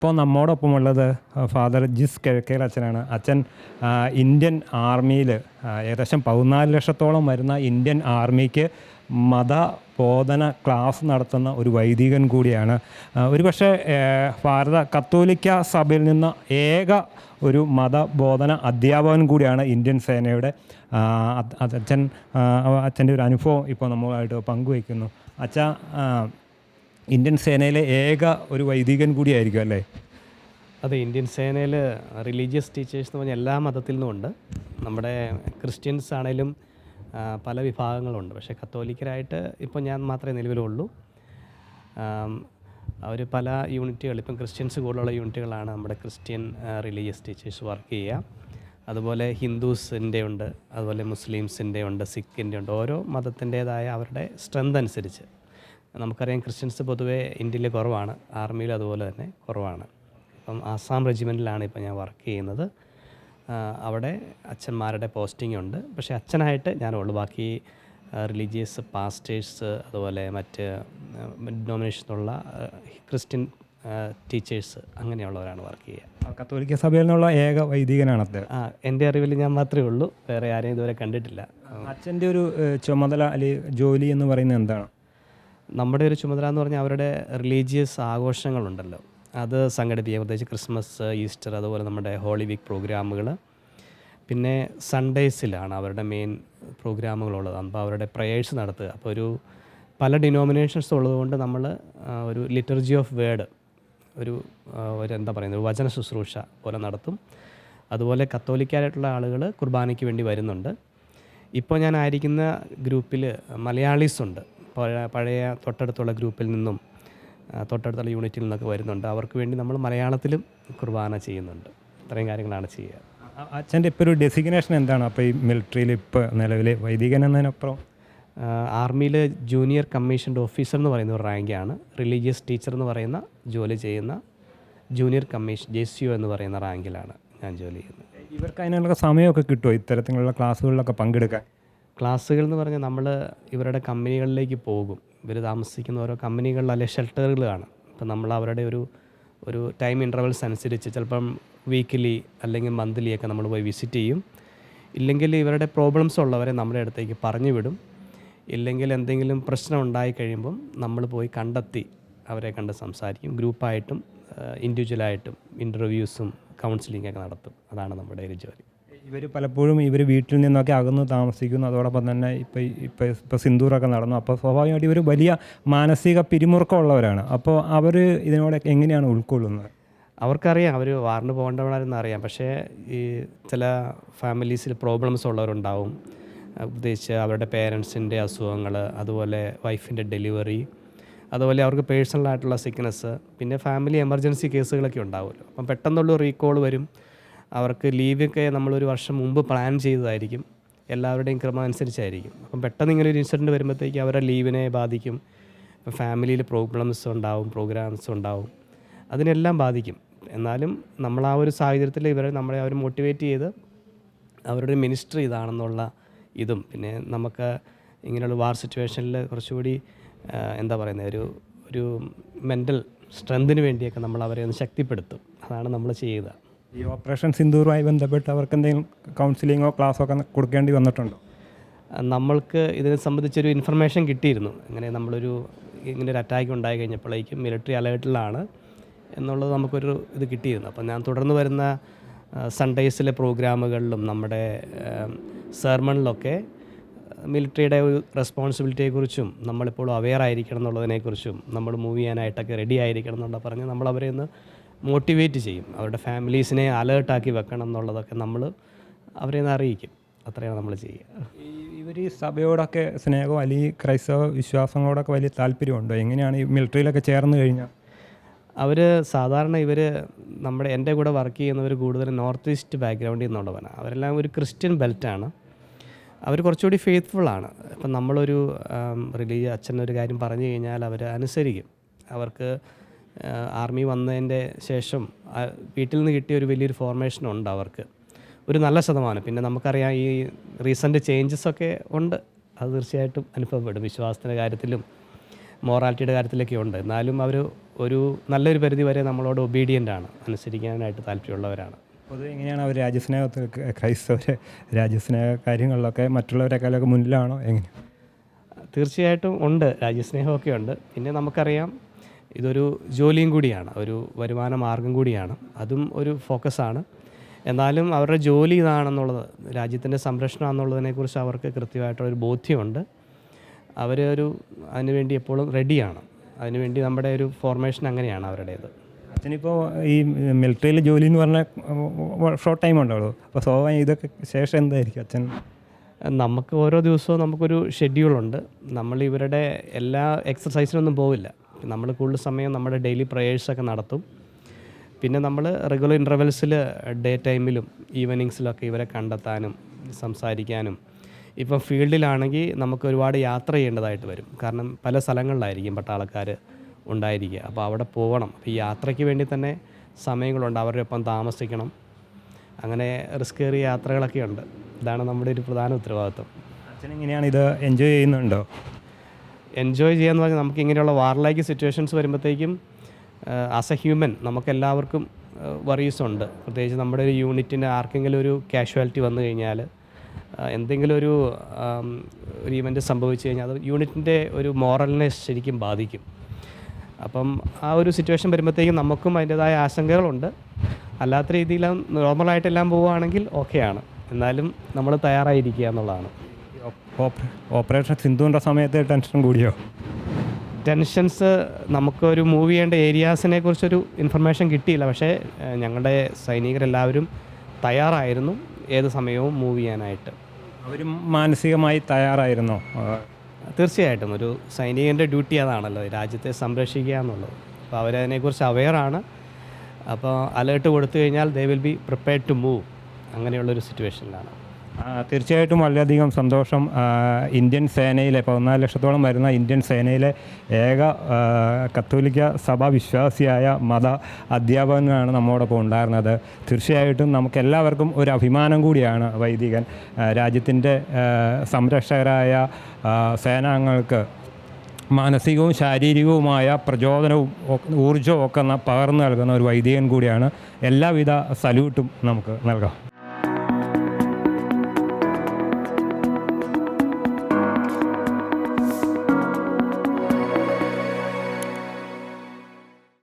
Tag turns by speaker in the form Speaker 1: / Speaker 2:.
Speaker 1: ഇപ്പോൾ നമ്മോടൊപ്പമുള്ളത് ഫാദർ ജിസ് കിഴക്കേൽ അച്ഛനാണ്. അച്ഛൻ ഇന്ത്യൻ ആർമിയിൽ ഏകദേശം 14 ലക്ഷത്തോളം വരുന്ന ഇന്ത്യൻ ആർമിക്ക് മതബോധന ക്ലാസ് നടത്തുന്ന ഒരു വൈദികൻ കൂടിയാണ്. ഒരുപക്ഷെ ഭാരത കത്തോലിക്ക സഭയിൽ നിന്ന് ഏക ഒരു മതബോധന അധ്യാപകൻ കൂടിയാണ് ഇന്ത്യൻ സേനയുടെ. അച്ഛൻ്റെ ഒരു അനുഭവം ഇപ്പോൾ നമ്മളുമായിട്ട് പങ്കുവയ്ക്കുന്നു. അച്ഛാ, ഇന്ത്യൻ സേനയിലെ ഏക ഒരു വൈദികൻ കൂടിയായിരിക്കും അല്ലേ?
Speaker 2: അതെ, ഇന്ത്യൻ സേനയിൽ റിലീജിയസ് ടീച്ചേഴ്സ് എന്ന് പറഞ്ഞാൽ എല്ലാ മതത്തിൽ നിന്നുമുണ്ട്. നമ്മുടെ ക്രിസ്ത്യൻസ് ആണേലും പല വിഭാഗങ്ങളുണ്ട്. പക്ഷേ കത്തോലിക്കരായിട്ട് ഇപ്പോൾ ഞാൻ മാത്രമേ നിലവിലുള്ളൂ. അവർ പല യൂണിറ്റുകൾ, ഇപ്പം ക്രിസ്ത്യൻസ് കൂടുതലുള്ള യൂണിറ്റുകളാണ് നമ്മുടെ ക്രിസ്ത്യൻ റിലീജിയസ് ടീച്ചേഴ്സ് വർക്ക് ചെയ്യുക. അതുപോലെ ഹിന്ദുസിൻ്റെ ഉണ്ട്, അതുപോലെ മുസ്ലിംസിൻ്റെ ഉണ്ട്, സിഖിൻ്റെ ഉണ്ട്. ഓരോ മതത്തിൻ്റേതായ അവരുടെ സ്ട്രെങ്ത് അനുസരിച്ച്. നമുക്കറിയാം ക്രിസ്ത്യൻസ് പൊതുവേ ഇന്ത്യയിൽ കുറവാണ്, ആർമിയിൽ അതുപോലെ തന്നെ കുറവാണ്. ഇപ്പം ആസാം റെജിമെൻറ്റിലാണ് ഇപ്പോൾ ഞാൻ വർക്ക് ചെയ്യുന്നത്. അവിടെ അച്ഛന്മാരുടെ പോസ്റ്റിംഗ് ഉണ്ട്. പക്ഷേ അച്ഛനായിട്ട് ഞാനുള്ളൂ. ബാക്കി റിലീജിയസ് പാസ്റ്റേഴ്സ്, അതുപോലെ മറ്റ് ഡിനോമിനേഷനുള്ള ക്രിസ്ത്യൻ ടീച്ചേഴ്സ് അങ്ങനെയുള്ളവരാണ് വർക്ക് ചെയ്യുക.
Speaker 1: കത്തോലിക്ക സഭയിൽ നിന്നുള്ള ഏക വൈദികനാണ് അദ്ദേഹം.
Speaker 2: എൻ്റെ അറിവിൽ ഞാൻ മാത്രമേ ഉള്ളൂ, വേറെ ആരെയും ഇതുവരെ കണ്ടിട്ടില്ല.
Speaker 1: അച്ഛൻ്റെ ഒരു ചുമതല അല്ലെങ്കിൽ ജോലി എന്ന് പറയുന്നത് എന്താണ്?
Speaker 2: നമ്മുടെ ഒരു ചുമതല എന്ന് പറഞ്ഞാൽ അവരുടെ റിലീജിയസ് ആഘോഷങ്ങളുണ്ടല്ലോ, അത് സംഘടിപ്പിക്കുക. പ്രത്യേകിച്ച് ക്രിസ്മസ്, ഈസ്റ്റർ, അതുപോലെ നമ്മുടെ ഹോളി വീക്ക് പ്രോഗ്രാമുകൾ. പിന്നെ സൺഡേസിലാണ് അവരുടെ മെയിൻ പ്രോഗ്രാമുകളുള്ളത്. അപ്പോൾ അവരുടെ പ്രയേഴ്സ് നടത്തുക. അപ്പോൾ ഒരു പല ഡിനോമിനേഷൻസ് ഉള്ളതുകൊണ്ട് നമ്മൾ ഒരു ലിറ്റർജി ഓഫ് വേർഡ്, ഒരു എന്താ പറയുന്നത്, ഒരു വചന ശുശ്രൂഷ പോലെ നടത്തും. അതുപോലെ കത്തോലിക്കാരായിട്ടുള്ള ആളുകൾ കുർബാനയ്ക്ക് വേണ്ടി വരുന്നുണ്ട്. ഇപ്പോൾ ഞാൻ ആയിരിക്കുന്ന ഗ്രൂപ്പിൽ മലയാളീസ് ഉണ്ട്. പഴയ തൊട്ടടുത്തുള്ള ഗ്രൂപ്പിൽ നിന്നും തൊട്ടടുത്തുള്ള യൂണിറ്റിൽ നിന്നൊക്കെ വരുന്നുണ്ട്. അവർക്ക് വേണ്ടി നമ്മൾ മലയാളത്തിലും കുർബാന ചെയ്യുന്നുണ്ട്. ഇത്രയും കാര്യങ്ങളാണ് ചെയ്യുക.
Speaker 1: അച്ഛൻ്റെ ഇപ്പോൾ ഒരു ഡെസിഗ്നേഷൻ എന്താണ്? അപ്പോൾ ഈ മിലിറ്ററിയിൽ ഇപ്പോൾ നിലവിൽ വൈദികൻ എന്നതിനപ്പുറം
Speaker 2: ആർമിയിൽ ജൂനിയർ കമ്മീഷൻഡ് ഓഫീസർ എന്ന് പറയുന്ന ഒരു റാങ്കാണ്. റിലീജിയസ് ടീച്ചർ എന്ന് പറയുന്ന ജോലി ചെയ്യുന്ന ജൂനിയർ കമ്മീഷൻ JCO എന്ന് പറയുന്ന റാങ്കിലാണ് ഞാൻ ജോലി ചെയ്യുന്നത്.
Speaker 1: ഇവർക്ക് അതിനുള്ള സമയമൊക്കെ കിട്ടുമോ ഇത്തരത്തിലുള്ള ക്ലാസ്സുകളിലൊക്കെ പങ്കെടുക്കാൻ?
Speaker 2: ക്ലാസ്സുകൾ എന്ന് പറഞ്ഞാൽ നമ്മൾ ഇവരുടെ കമ്പനികളിലേക്ക് പോകും. ഇവർ താമസിക്കുന്ന ഓരോ കമ്പനികളിൽ അല്ലെങ്കിൽ ഷെൽട്ടറുകളാണ്. അപ്പോൾ നമ്മൾ അവരുടെ ഒരു ടൈം ഇൻ്റർവൽസ് അനുസരിച്ച് ചിലപ്പം വീക്കിലി അല്ലെങ്കിൽ മന്ത്ലി ഒക്കെ നമ്മൾ പോയി വിസിറ്റ് ചെയ്യും. ഇല്ലെങ്കിൽ ഇവരുടെ പ്രോബ്ലംസ് ഉള്ളവരെ നമ്മുടെ അടുത്തേക്ക് പറഞ്ഞു വിടും. ഇല്ലെങ്കിൽ എന്തെങ്കിലും പ്രശ്നം ഉണ്ടായി കഴിയുമ്പം നമ്മൾ പോയി കണ്ടെത്തി അവരെ കണ്ട് സംസാരിക്കും. ഗ്രൂപ്പായിട്ടും ഇൻഡിവിജ്വലായിട്ടും ഇൻ്റർവ്യൂസും കൗൺസിലിങ്ങൊക്കെ നടത്തും. അതാണ് നമ്മുടെ ഒരു ജോലി.
Speaker 1: ഇവർ പലപ്പോഴും വീട്ടിൽ നിന്നൊക്കെ അകന്ന് താമസിക്കുന്നു. അതോടൊപ്പം തന്നെ ഇപ്പോൾ സിന്ദൂറൊക്കെ നടന്നു. അപ്പോൾ സ്വാഭാവികമായിട്ട് ഇവർ വലിയ മാനസിക പിരിമുറുക്കമുള്ളവരാണ്. അപ്പോൾ അവർ ഇതിനോട് എങ്ങനെയാണ് ഉൾക്കൊള്ളുന്നത്?
Speaker 2: അവർക്കറിയാം അവർ വാറിന് പോകേണ്ടവരാണെന്ന് അറിയാം. പക്ഷേ ഈ ചില ഫാമിലീസിൽ പ്രോബ്ലംസ് ഉള്ളവരുണ്ടാവും. പ്രത്യേകിച്ച് അവരുടെ പേരൻസിൻ്റെ അസുഖങ്ങൾ, അതുപോലെ വൈഫിൻ്റെ ഡെലിവറി, അതുപോലെ അവർക്ക് പേഴ്സണലായിട്ടുള്ള സിക്നസ്, പിന്നെ ഫാമിലി എമർജൻസി കേസുകളൊക്കെ ഉണ്ടാവുമല്ലോ. അപ്പം പെട്ടെന്നുള്ള റീകോൾ വരും. അവർക്ക് ലീവൊക്കെ നമ്മളൊരു വർഷം മുമ്പ് പ്ലാൻ ചെയ്തതായിരിക്കും. എല്ലാവരുടെയും ക്രമം അനുസരിച്ചായിരിക്കും. അപ്പം പെട്ടെന്ന് ഇങ്ങനെ ഒരു ഇൻസിഡൻറ്റ് വരുമ്പോഴത്തേക്ക് അവരുടെ ലീവിനെ ബാധിക്കും. ഇപ്പം ഫാമിലിയിൽ പ്രോബ്ലംസ് ഉണ്ടാവും, പ്രോഗ്രാംസ് ഉണ്ടാവും, അതിനെല്ലാം ബാധിക്കും. എന്നാലും നമ്മൾ ആ ഒരു സാഹചര്യത്തിൽ നമ്മളെ അവർ മോട്ടിവേറ്റ് ചെയ്ത് അവരുടെ മിനിസ്ട്രി ഇതാണെന്നുള്ള ഇതും, പിന്നെ നമുക്ക് ഇങ്ങനെയുള്ള വാർ സിറ്റുവേഷനിൽ കുറച്ചുകൂടി എന്താ പറയുന്നത്, ഒരു മെൻ്റൽ സ്ട്രെങ്തിന് വേണ്ടിയൊക്കെ നമ്മൾ അവരെ ഒന്ന് ശക്തിപ്പെടുത്തും. അതാണ് നമ്മൾ ചെയ്യുക.
Speaker 1: ഈ ഓപ്പറേഷൻ സിന്ദൂറുമായി ബന്ധപ്പെട്ട് അവർക്ക് എന്തെങ്കിലും കൗൺസിലിങ്ങോ ക്ലാസ്സോ ഒക്കെ കൊടുക്കേണ്ടി വന്നിട്ടുണ്ടോ?
Speaker 2: നമ്മൾക്ക് ഇതിനെ സംബന്ധിച്ചൊരു ഇൻഫർമേഷൻ കിട്ടിയിരുന്നു. ഇങ്ങനെ ഒരു അറ്റാക്ക് ഉണ്ടായി കഴിഞ്ഞപ്പോഴേക്കും മിലിറ്ററി അലേർട്ടിലാണ് എന്നുള്ളത് നമുക്കൊരു ഇത് കിട്ടിയിരുന്നു. അപ്പം ഞാൻ തുടർന്ന് വരുന്ന സൺഡേസിലെ പ്രോഗ്രാമുകളിലും നമ്മുടെ സെർമണിലൊക്കെ മിലിറ്ററിയുടെ ഒരു റെസ്പോൺസിബിലിറ്റിയെക്കുറിച്ചും നമ്മളിപ്പോഴും അവെയർ ആയിരിക്കണം എന്നുള്ളതിനെക്കുറിച്ചും നമ്മൾ മൂവ് ചെയ്യാനായിട്ടൊക്കെ റെഡി ആയിരിക്കണം എന്നുള്ള പറഞ്ഞ് നമ്മൾ അവരെ ഒന്ന് മോട്ടിവേറ്റ് ചെയ്യും. അവരുടെ ഫാമിലീസിനെ അലേർട്ടാക്കി വെക്കണം എന്നുള്ളതൊക്കെ നമ്മൾ അവരെ ഒന്ന് അറിയിക്കും. അത്രയാണ് നമ്മൾ ചെയ്യുക.
Speaker 1: ഇവർ ഈ സഭയോടൊക്കെ സ്നേഹമോ അല്ലെങ്കിൽ ക്രൈസ്തവ വിശ്വാസങ്ങളോടൊക്കെ വലിയ താല്പര്യമുണ്ടോ? എങ്ങനെയാണ് ഈ മിലിറ്ററിയിലൊക്കെ ചേർന്ന് കഴിഞ്ഞാൽ?
Speaker 2: അവർ സാധാരണ എൻ്റെ കൂടെ വർക്ക് ചെയ്യുന്നവർ കൂടുതൽ നോർത്ത് ഈസ്റ്റ് ബാക്ക്ഗ്രൗണ്ടിൽ നിന്നുള്ളവരാണ്. അവരെല്ലാം ഒരു ക്രിസ്ത്യൻ ബെൽറ്റാണ്. അവർ കുറച്ചുകൂടി ഫെയ്ത്ത്ഫുള്ളാണ്. ഇപ്പം നമ്മളൊരു അച്ഛനൊരു കാര്യം പറഞ്ഞു കഴിഞ്ഞാൽ അവർ അനുസരിക്കും. അവർക്ക് ആർമി വന്നതിൻ്റെ ശേഷം വീട്ടിൽ നിന്ന് കിട്ടിയ ഒരു വലിയൊരു ഫോർമേഷനുണ്ട് അവർക്ക്, ഒരു നല്ല ശതമാനം. പിന്നെ നമുക്കറിയാം ഈ റീസെൻ്റ് ചേഞ്ചസൊക്കെ ഉണ്ട്, അത് തീർച്ചയായിട്ടും അനുഭവപ്പെടും. വിശ്വാസത്തിൻ്റെ കാര്യത്തിലും മോറാലിറ്റിയുടെ കാര്യത്തിലൊക്കെ ഉണ്ട്. എന്നാലും അവർ ഒരു നല്ലൊരു പരിധി വരെ നമ്മളോട് ഒബീഡിയൻ്റ് ആണ്, അനുസരിക്കാനായിട്ട് താല്പര്യമുള്ളവരാണ്.
Speaker 1: പൊതുവെ എങ്ങനെയാണ് അവർ രാജ്യസ്നേഹത്തിൽ ക്രൈസ്തവർ രാജ്യസ്നേഹ കാര്യങ്ങളിലൊക്കെ മറ്റുള്ളവരെക്കാളൊക്കെ മുന്നിലാണോ എങ്ങനെ?
Speaker 2: തീർച്ചയായിട്ടും ഉണ്ട്, രാജ്യസ്നേഹമൊക്കെ ഉണ്ട്. പിന്നെ നമുക്കറിയാം ഇതൊരു ജോലിയും കൂടിയാണ്, ഒരു വരുമാന മാർഗം കൂടിയാണ്, അതും ഒരു ഫോക്കസാണ്. എന്നാലും അവരുടെ ജോലി ഇതാണെന്നുള്ളത്, രാജ്യത്തിൻ്റെ സംരക്ഷണം എന്നുള്ളതിനെക്കുറിച്ച് അവർക്ക് കൃത്യമായിട്ടൊരു ബോധ്യമുണ്ട്. അതിനുവേണ്ടി എപ്പോഴും റെഡിയാണ്. അതിനുവേണ്ടി നമ്മുടെ ഒരു ഫോർമേഷൻ അങ്ങനെയാണ് അവരുടേത്.
Speaker 1: അച്ഛനിപ്പോൾ ഈ മിലിറ്ററിയിൽ ജോലി എന്ന് പറഞ്ഞാൽ ഷോർട്ട് ടൈം ഉണ്ടാവുള്ളൂ, അപ്പോൾ സ്വാഭാവികം ഇതൊക്കെ ശേഷം എന്തായിരിക്കും അച്ഛൻ?
Speaker 2: നമുക്ക് ഓരോ ദിവസവും നമുക്കൊരു ഷെഡ്യൂളുണ്ട്. നമ്മൾ ഇവരുടെ എല്ലാ എക്സസൈസിനൊന്നും പോവില്ല. നമ്മൾ കൂടുതൽ സമയം നമ്മുടെ ഡെയിലി പ്രേയേഴ്സൊക്കെ നടത്തും. പിന്നെ നമ്മൾ റെഗുലർ ഇൻ്റർവെൽസിൽ ഡേ ടൈമിലും ഈവനിങ്സിലൊക്കെ ഇവരെ കണ്ടെത്താനും സംസാരിക്കാനും. ഇപ്പം ഫീൽഡിലാണെങ്കിൽ നമുക്ക് ഒരുപാട് യാത്ര ചെയ്യേണ്ടതായിട്ട് വരും, കാരണം പല സ്ഥലങ്ങളിലായിരിക്കും പട്ടാളക്കാർ ഉണ്ടായിരിക്കുക. അപ്പോൾ അവിടെ പോകണം. അപ്പോൾ ഈ യാത്രയ്ക്ക് വേണ്ടി തന്നെ സമയങ്ങളുണ്ട്, അവരുടെ ഒപ്പം താമസിക്കണം. അങ്ങനെ റിസ്കേറിയ യാത്രകളൊക്കെ ഉണ്ട്. ഇതാണ് നമ്മുടെ ഒരു പ്രധാന ഉത്തരവാദിത്വം.
Speaker 1: അച്ഛൻ എങ്ങനെയാണ് ഇത് എൻജോയ് ചെയ്യുന്നുണ്ടോ?
Speaker 2: എൻജോയ് ചെയ്യാന്ന് പറഞ്ഞാൽ നമുക്ക് ഇങ്ങനെയുള്ള വാർലൈക്ക് സിറ്റുവേഷൻസ് വരുമ്പോഴത്തേക്കും ആസ് എ ഹ്യൂമൻ നമുക്കെല്ലാവർക്കും വറീസ് ഉണ്ട്. പ്രത്യേകിച്ച് നമ്മുടെ ഒരു യൂണിറ്റിന് ആർക്കെങ്കിലും ഒരു കാഷ്വാലിറ്റി വന്നു കഴിഞ്ഞാൽ, എന്തെങ്കിലും ഒരു ഇവൻ്റ് സംഭവിച്ചു കഴിഞ്ഞാൽ അത് യൂണിറ്റിൻ്റെ ഒരു മോറലിനെ ശരിക്കും ബാധിക്കും. അപ്പം ആ ഒരു സിറ്റുവേഷൻ വരുമ്പോഴത്തേക്കും നമുക്കും അതിൻ്റേതായ ആശങ്കകളുണ്ട്. അല്ലാത്ത രീതിയിൽ നോർമലായിട്ടെല്ലാം പോവുകയാണെങ്കിൽ ഓക്കെയാണ്. എന്നാലും നമ്മൾ തയ്യാറായിരിക്കുക എന്നുള്ളതാണ്.
Speaker 1: ഓപ്പറേഷൻ സിന്ധുവിൻ്റെ സമയത്ത് ടെൻഷൻ കൂടിയോ?
Speaker 2: ടെൻഷൻസ് നമുക്കൊരു മൂവ് ചെയ്യേണ്ട ഏരിയാസിനെ കുറിച്ചൊരു ഇൻഫർമേഷൻ കിട്ടിയില്ല. പക്ഷേ ഞങ്ങളുടെ സൈനികരെല്ലാവരും തയ്യാറായിരുന്നു ഏത് സമയവും മൂവ് ചെയ്യാനായിട്ട്.
Speaker 1: അവർ മാനസികമായി തയ്യാറായിരുന്നോ?
Speaker 2: തീർച്ചയായിട്ടും ഒരു സൈനികൻ്റെ ഡ്യൂട്ടി അതാണല്ലോ, രാജ്യത്തെ സംരക്ഷിക്കുക എന്നുള്ളത്. അപ്പോൾ അവരതിനെക്കുറിച്ച് അവെയറാണ്. അപ്പോൾ അലേർട്ട് കൊടുത്തു കഴിഞ്ഞാൽ they will be prepared to move. അങ്ങനെയുള്ളൊരു സിറ്റുവേഷനിലാണ്.
Speaker 1: തീർച്ചയായിട്ടും വളരെയധികം സന്തോഷം. ഇന്ത്യൻ സേനയിലെ 14 ലക്ഷത്തോളം വരുന്ന ഇന്ത്യൻ സേനയിലെ ഏക കത്തോലിക്ക സഭ വിശ്വാസിയായ മത അധ്യാപകനാണ് നമ്മോടൊപ്പം ഉണ്ടായിരുന്നത്. തീർച്ചയായിട്ടും നമുക്കെല്ലാവർക്കും ഒരു അഭിമാനം കൂടിയാണ് വൈദികൻ. രാജ്യത്തിൻ്റെ സംരക്ഷകരായ സേനാംഗങ്ങൾക്ക് മാനസികവും ശാരീരികവുമായ പ്രചോദനവും ഊർജ്ജവും ഒക്കെ പകർന്നു നൽകുന്ന ഒരു വൈദികൻ കൂടിയാണ്. എല്ലാവിധ സല്യൂട്ടും നമുക്ക് നൽകാം.